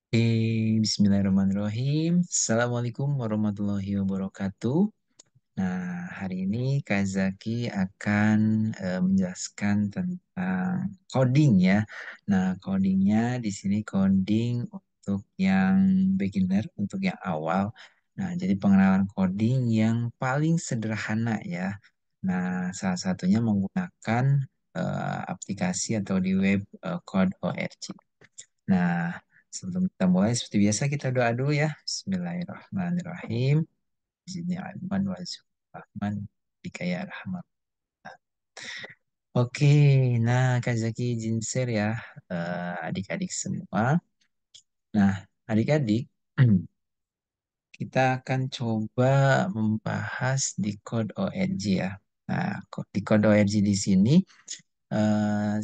Bismillahirrahmanirrahim. Assalamualaikum warahmatullahi wabarakatuh. Nah, hari ini Kak Zaki akan menjelaskan tentang coding ya. Nah, codingnya di sini coding untuk yang beginner, untuk yang awal. Nah, jadi pengenalan coding yang paling sederhana ya. Nah, salah satunya menggunakan aplikasi atau di web Code.org. Nah, sebelum kita mulai, seperti biasa kita doa dulu ya. Bismillahirrahmanirrahim. Bismillahirrahmanirrahim. Rahman. Bika ya rahman. Oke, nah Kak Zaki izin share ya, adik-adik semua. Nah, adik-adik, kita akan coba membahas di Code ORG ya. Nah, di Code ORG di sini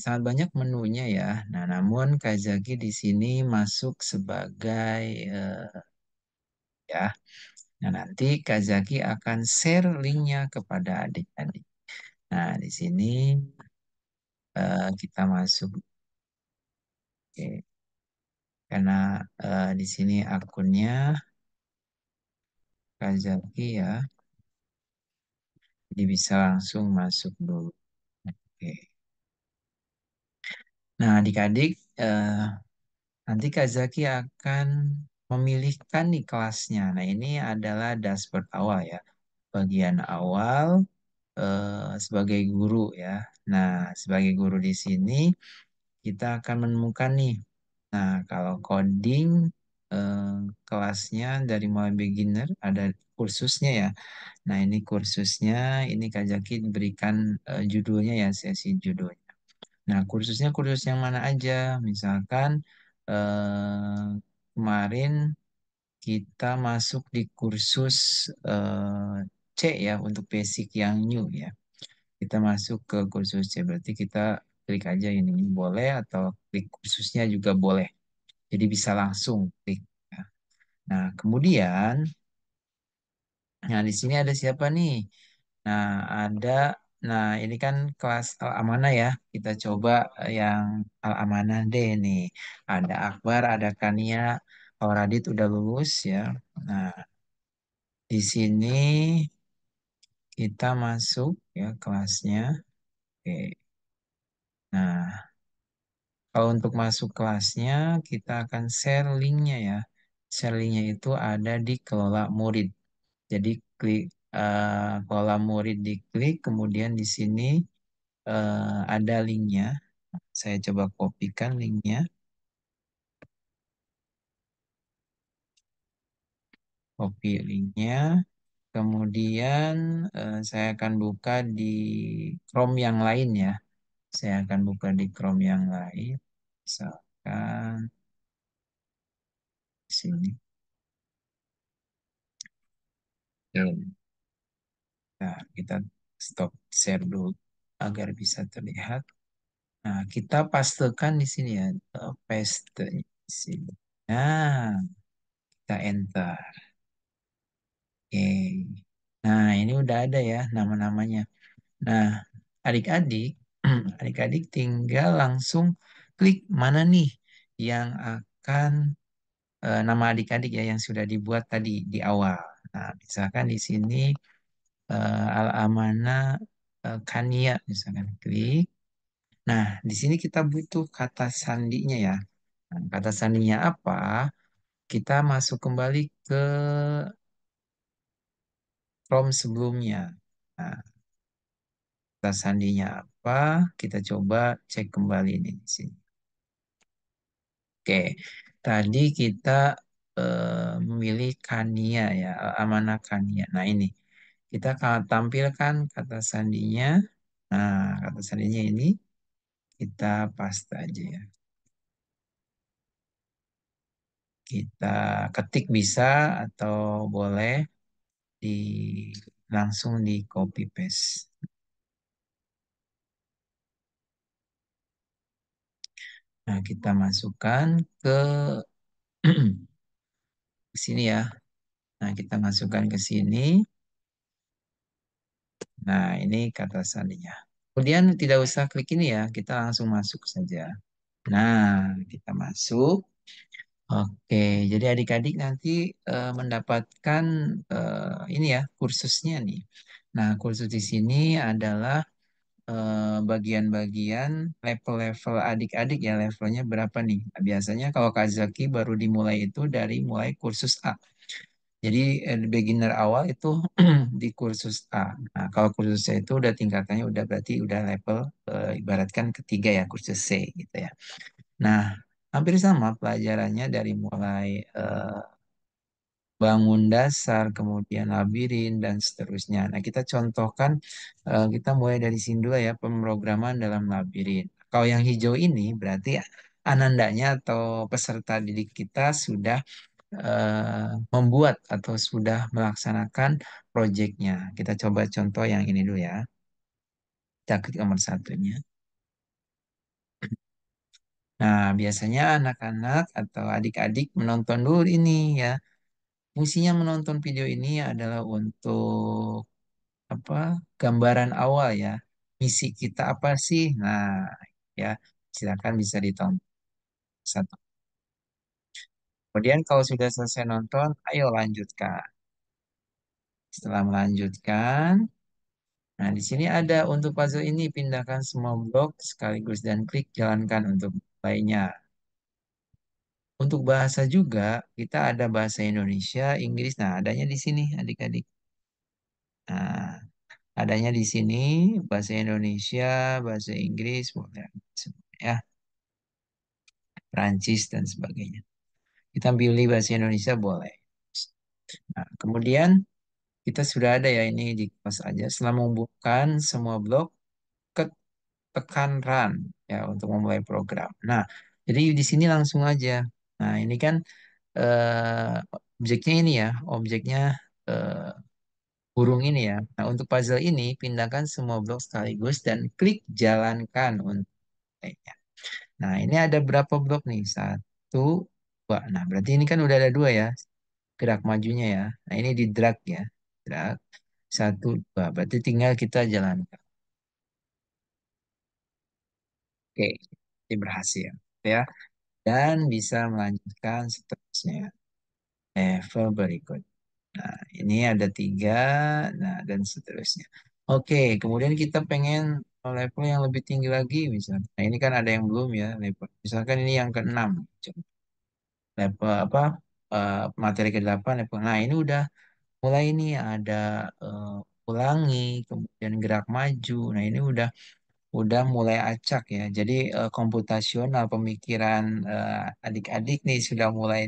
sangat banyak menunya ya. Nah, namun Kak Zaki di sini masuk sebagai ya. Nah, nanti Kak Zaki akan share linknya kepada adik-adik. Nah, di sini kita masuk, oke. Karena di sini akunnya Kak Zaki ya, jadi bisa langsung masuk dulu. Oke. Nah, adik-adik, nanti Kak Zaki akan memilihkan nih kelasnya. Nah, ini adalah dashboard awal ya, bagian awal sebagai guru ya. Nah, sebagai guru di sini kita akan menemukan nih. Nah, kalau coding eh, kelasnya dari mulai beginner ada kursusnya ya. Nah, ini kursusnya, ini Kak Jaki berikan judulnya ya, sesi judulnya. Nah, kursusnya kursus yang mana aja? Misalkan kemarin kita masuk di kursus C ya, untuk basic yang new ya. Kita masuk ke kursus C, berarti kita klik aja ini boleh atau klik kursusnya juga boleh. Jadi bisa langsung klik. Ya. Nah, kemudian, nah di sini ada siapa nih? Nah, ada, nah ini kan kelas Al-Amanah ya. Kita coba yang Al-Amanah deh nih. Ada Akbar, ada Kania, kalau Radit udah lulus ya. Nah, di sini kita masuk ya kelasnya. Oke. Nah, kalau untuk masuk kelasnya, kita akan share linknya ya. Share linknya itu ada di kelola murid. Jadi klik kelola murid diklik, kemudian di sini ada linknya. Saya coba kopikan linknya, copy linknya. Kemudian saya akan buka di Chrome yang lain ya. Saya akan buka di Chrome yang lain. Misalkan di sini. Oke. Nah, kita stop share dulu agar bisa terlihat. Nah, kita pastekan di sini ya, paste di sini. Nah, kita enter. Oke. Nah, ini udah ada ya nama-namanya. Nah, adik-adik, adik-adik tinggal langsung klik mana nih yang akan nama adik-adik ya yang sudah dibuat tadi di awal. Nah, misalkan di sini Al-Amanah Kania misalkan klik. Nah, di sini kita butuh kata sandinya ya. Nah, kata sandinya apa? Kita masuk kembali ke Chrome sebelumnya. Nah, kata sandinya apa? Kita coba cek kembali nih di sini. Oke, tadi kita memilih Kania ya, Amanah Kania. Nah, ini kita akan tampilkan kata sandinya. Nah, kata sandinya ini kita paste aja ya. Kita ketik bisa atau boleh di langsung di copy paste. Nah, kita masukkan ke sini ya. Nah, kita masukkan ke sini. Nah, ini kata sandinya. Kemudian tidak usah klik ini ya, kita langsung masuk saja. Nah, kita masuk. Oke, jadi adik-adik nanti mendapatkan ini ya kursusnya nih. Nah, kursus di sini adalah bagian-bagian level-level adik-adik ya levelnya berapa nih? Nah, biasanya kalau Kak Zaki baru dimulai itu dari mulai kursus A. Jadi beginner awal itu di kursus A. Nah, kalau kursus C itu udah tingkatannya udah berarti udah level ibaratkan ketiga ya kursus C gitu ya. Nah, hampir sama pelajarannya dari mulai bangun dasar, kemudian labirin dan seterusnya. Nah, kita contohkan kita mulai dari sini dulu ya pemrograman dalam labirin. Kalau yang hijau ini berarti anandanya atau peserta didik kita sudah membuat atau sudah melaksanakan proyeknya. Kita coba contoh yang ini dulu ya. Kita klik nomor satunya. Nah, biasanya anak-anak atau adik-adik menonton dulu ini ya. Fungsinya menonton video ini adalah untuk apa? Gambaran awal ya. Misi kita apa sih? Nah, ya silakan bisa ditonton satu. Kemudian kalau sudah selesai nonton, ayo lanjutkan. Setelah melanjutkan, nah, di sini ada untuk puzzle ini pindahkan semua blok sekaligus dan klik jalankan untuk lainnya. Untuk bahasa juga kita ada bahasa Indonesia, Inggris. Nah, adanya di sini adik-adik. Nah, adanya di sini bahasa Indonesia, bahasa Inggris, boleh ya, Prancis dan sebagainya. Kita pilih bahasa Indonesia boleh. Nah, kemudian kita sudah ada ya ini di kelas aja. Setelah membuka semua blok, tekan run ya untuk memulai program. Nah, jadi di sini langsung aja. Nah, ini kan objeknya ini ya, objeknya eh, burung ini ya. Nah, untuk puzzle ini pindahkan semua blok sekaligus dan klik jalankan untuk mulainya. Nah, ini ada berapa blok nih? Satu, dua. Nah, berarti ini kan udah ada dua ya, gerak majunya ya. Nah, ini di drag ya, drag satu, dua. Berarti tinggal kita jalankan. Oke, ini berhasil ya. Dan bisa melanjutkan seterusnya level berikut. Nah, ini ada tiga, nah dan seterusnya. Oke, kemudian kita pengen level yang lebih tinggi lagi misalnya. Nah, ini kan ada yang belum ya level. Misalkan ini yang keenam, level apa? Materi ke-8 level. Nah, ini udah mulai ini ada ulangi, kemudian gerak maju. Nah, ini udah mulai acak ya. Jadi komputasional pemikiran adik-adik nih sudah mulai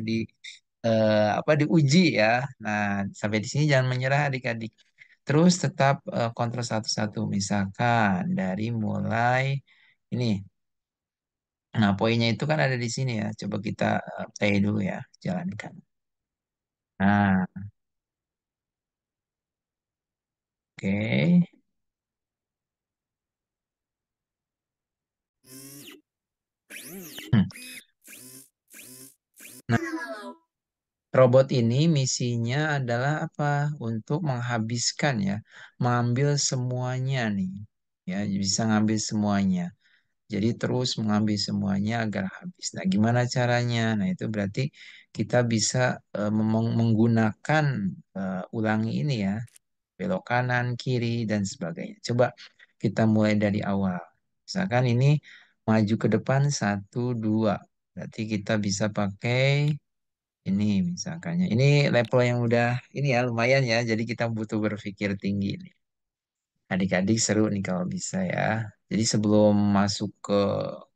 apa diuji ya. Nah, sampai di sini jangan menyerah adik-adik. Terus tetap kontrol satu-satu. Misalkan dari mulai ini. Nah, poinnya itu kan ada di sini ya. Coba kita play dulu ya, jalankan. Nah, oke. Hmm. Nah, robot ini misinya adalah apa? Untuk menghabiskan ya, mengambil semuanya nih. Ya, bisa ngambil semuanya. Jadi terus mengambil semuanya agar habis. Nah, gimana caranya? Nah, itu berarti kita bisa menggunakan ulangi ini ya, belok kanan, kiri, dan sebagainya. Coba kita mulai dari awal. Misalkan ini maju ke depan satu, dua. Berarti kita bisa pakai ini misalkannya. Ini level yang udah ini ya lumayan ya. Jadi kita butuh berpikir tinggi nih. Adik-adik seru nih kalau bisa ya. Jadi sebelum masuk ke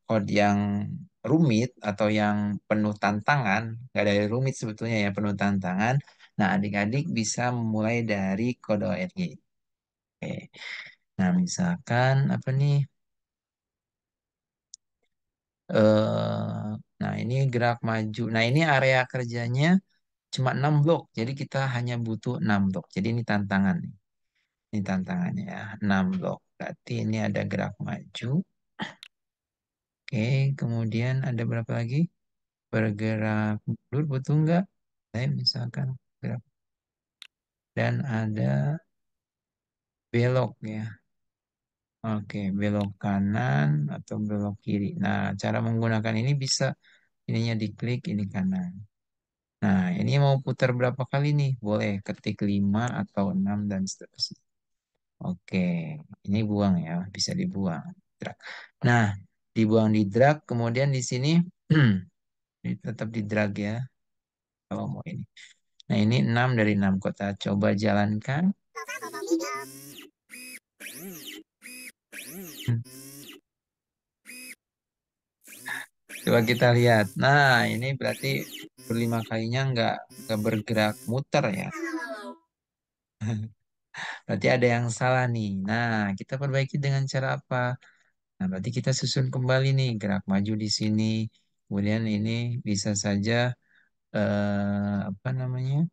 code yang rumit atau yang penuh tantangan, nggak dari rumit sebetulnya ya penuh tantangan. Nah, adik-adik bisa mulai dari kode ORG. Oke. Nah, misalkan apa nih? Nah, ini gerak maju. Nah, ini area kerjanya cuma 6 blok. Jadi kita hanya butuh 6 blok. Jadi ini tantangan nih. Ini tantangannya ya. 6 blok. Berarti ini ada gerak maju. Oke, kemudian ada berapa lagi? Bergerak mundur, betul nggak? Saya misalkan gerak dan ada belok ya. Oke, belok kanan atau belok kiri. Nah, cara menggunakan ini bisa ininya diklik, ini kanan. Nah, ini mau putar berapa kali nih? Boleh ketik 5 atau 6 dan seterusnya. Oke, ini buang ya, bisa dibuang. Drag. Nah, dibuang di drag, kemudian di sini ini tetap di drag ya, kalau mau ini. Nah, ini 6 dari 6 kota. Coba jalankan. Hmm, Coba kita lihat. Nah, ini berarti berlima kalinya nggak bergerak muter ya. Berarti ada yang salah nih. Nah, kita perbaiki dengan cara apa? Nah, berarti kita susun kembali nih, gerak maju di sini. Kemudian ini bisa saja apa namanya?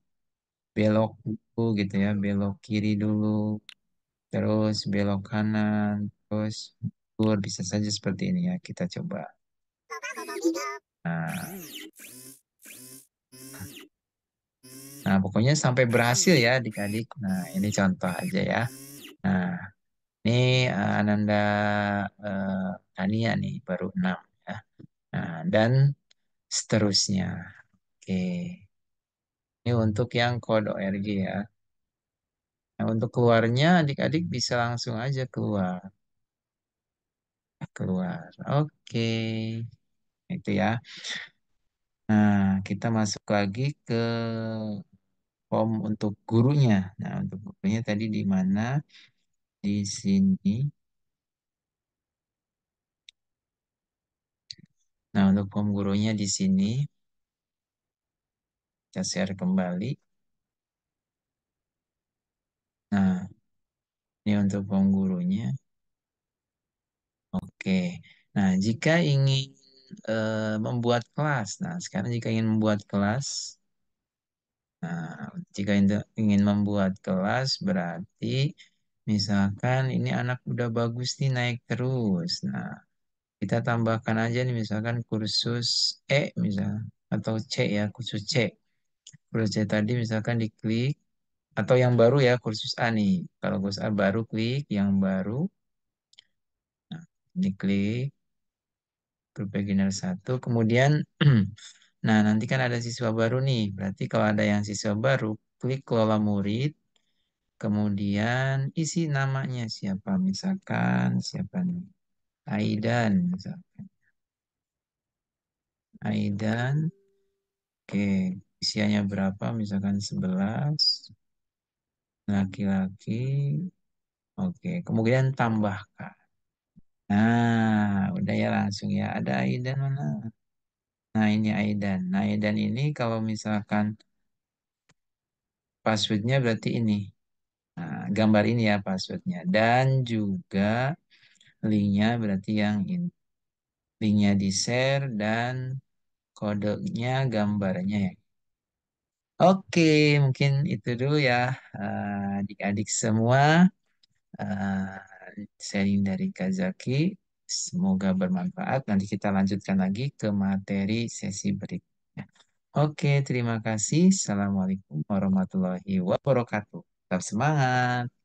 Belok dulu gitu ya, belok kiri dulu, terus belok kanan, terus mundur, bisa saja seperti ini ya. Kita coba. Nah, nah, pokoknya sampai berhasil ya adik-adik. Nah, ini contoh aja ya. Nah, ini Ananda eh, Tania nih baru 6 ya. Nah, dan seterusnya. Oke. Ini untuk yang kode ORG ya. Nah, untuk keluarnya adik-adik bisa langsung aja keluar. Keluar. Oke. Itu ya. Nah, kita masuk lagi ke form untuk gurunya. Nah, untuk gurunya tadi di mana? Di sini. Nah, untuk form gurunya di sini. Kita share kembali. Nah, ini untuk form gurunya. Oke. Nah, jika ingin membuat kelas. Nah, sekarang jika ingin membuat kelas. Nah, jika ingin membuat kelas berarti misalkan ini anak udah bagus nih naik terus. Nah, kita tambahkan aja nih misalkan kursus E misal atau C ya, kursus C. Kursus C tadi misalkan diklik atau yang baru ya kursus A nih. Kalau kursus A baru klik yang baru. Nah, diklik grup beginner 1. Kemudian nah, nanti kan ada siswa baru nih. Berarti kalau ada yang siswa baru, klik kelola murid. Kemudian isi namanya siapa, misalkan siapa nih? Aidan, misalkan. Aidan, oke, usianya berapa? Misalkan 11, laki-laki, oke. Kemudian tambahkan. Nah, udah ya langsung ya. Ada Aidan mana? Nah, ini Aidan. Nah, Aidan ini kalau misalkan passwordnya berarti ini. Nah, gambar ini ya passwordnya. Dan juga linknya berarti yang ini. Linknya di-share dan kodenya, gambarnya ya. Oke, mungkin itu dulu ya adik-adik semua sharing dari Kazaki. Semoga bermanfaat. Nanti kita lanjutkan lagi ke materi sesi berikutnya. Oke, terima kasih. Assalamualaikum warahmatullahi wabarakatuh. Tetap semangat.